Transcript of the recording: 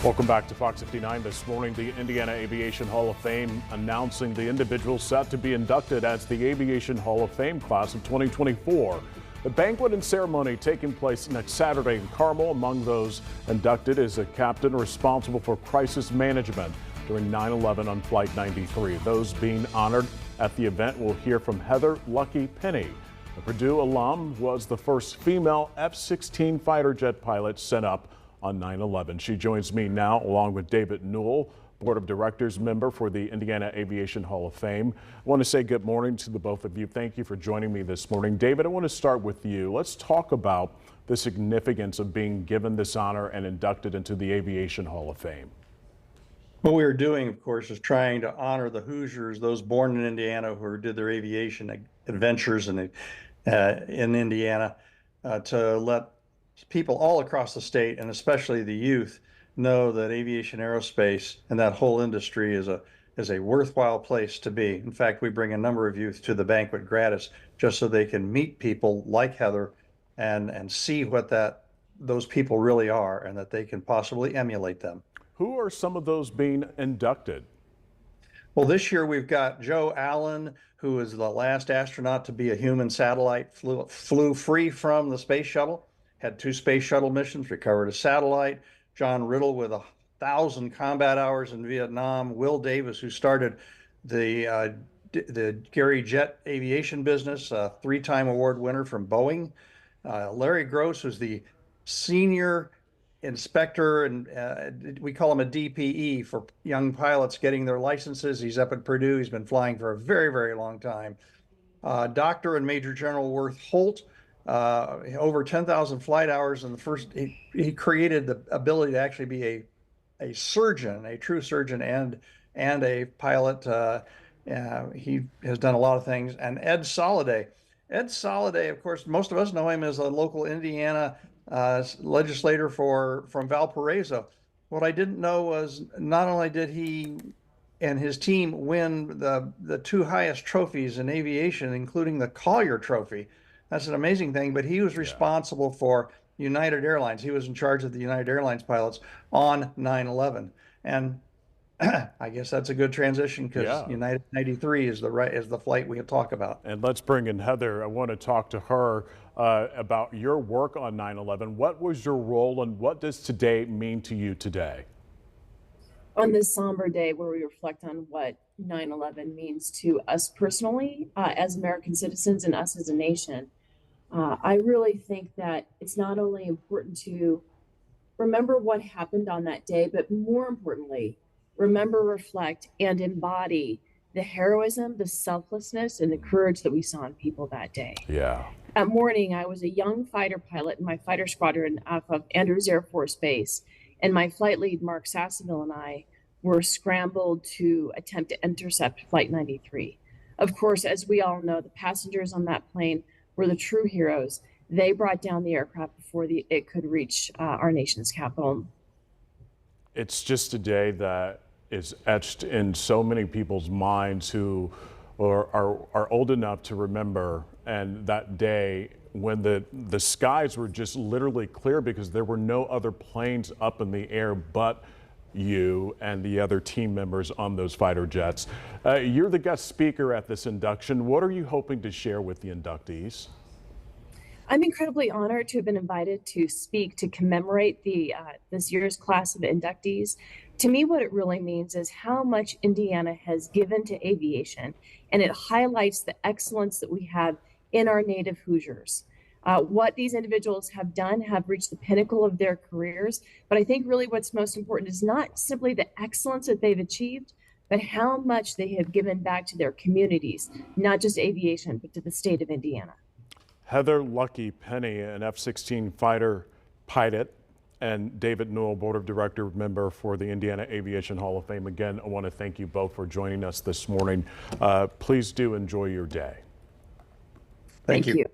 Welcome back to Fox 59. This morning, the Indiana Aviation Hall of Fame announcing the individuals set to be inducted as the Aviation Hall of Fame class of 2024. The banquet and ceremony taking place next Saturday in Carmel. Among those inducted is a captain responsible for crisis management during 9/11 on Flight 93. Those being honored at the event will hear from Heather Lucky Penny. The Purdue alum was the first female F-16 fighter jet pilot sent up on 9/11. She joins me now along with David Newell, Board of Directors member for the Indiana Aviation Hall of Fame. I want to say good morning to the both of you. Thank you for joining me this morning. David, I want to start with you. Let's talk about the significance of being given this honor and inducted into the Aviation Hall of Fame. What we are doing, of course, is trying to honor the Hoosiers, those born in Indiana who did their aviation adventures in Indiana, to let people all across the state, and especially the youth, know that aviation aerospace and that whole industry is a worthwhile place to be. In fact, we bring a number of youth to the banquet gratis just so they can meet people like Heather and see what those people really are and that they can possibly emulate them. Who are some of those being inducted? Well, this year we've got Joe Allen, who is the last astronaut to be a human satellite, flew free from the space shuttle, had 2 space shuttle missions, recovered a satellite. John Riddle with 1,000 combat hours in Vietnam. Will Davis, who started the Gary Jet aviation business, a 3-time award winner from Boeing. Larry Gross, who's the senior inspector, and we call him a DPE for young pilots getting their licenses. He's up at Purdue. He's been flying for a very, very long time. Dr. and Major General Worth Holt, over 10,000 flight hours, and he created the ability to actually be a surgeon, a true surgeon, and a pilot. He has done a lot of things. And Ed Soliday. Ed Soliday, of course, most of us know him as a local Indiana legislator from Valparaiso. What I didn't know was not only did he and his team win the 2 highest trophies in aviation, including the Collier Trophy. That's an amazing thing, but he was responsible for United Airlines. He was in charge of the United Airlines pilots on 9/11. And I guess that's a good transition because United 93 is the flight we talk about. And let's bring in Heather. I want to talk to her about your work on 9/11. What was your role and what does today mean to you today? On this somber day where we reflect on what 9/11 means to us personally as American citizens and us as a nation, I really think that it's not only important to remember what happened on that day, but more importantly, remember, reflect, and embody the heroism, the selflessness, and the courage that we saw in people that day. Yeah. That morning, I was a young fighter pilot in my fighter squadron off of Andrews Air Force Base, and my flight lead, Mark Sasseville, and I were scrambled to attempt to intercept Flight 93. Of course, as we all know, the passengers on that plane were the true heroes. They brought down the aircraft before it could reach our nation's capital. It's just a day that is etched in so many people's minds who are old enough to remember, and that day when the skies were just literally clear because there were no other planes up in the air but you and the other team members on those fighter jets. You're the guest speaker at this induction. What are you hoping to share with the inductees? I'm incredibly honored to have been invited to speak to commemorate this year's class of inductees. To me, what it really means is how much Indiana has given to aviation, and it highlights the excellence that we have in our native Hoosiers. What these individuals have done have reached the pinnacle of their careers, but I think really what's most important is not simply the excellence that they've achieved, but how much they have given back to their communities, not just aviation, but to the state of Indiana. Heather Lucky Penny, an F-16 fighter pilot, and David Newell, Board of Director member for the Indiana Aviation Hall of Fame. Again, I want to thank you both for joining us this morning. Please do enjoy your day. Thank you.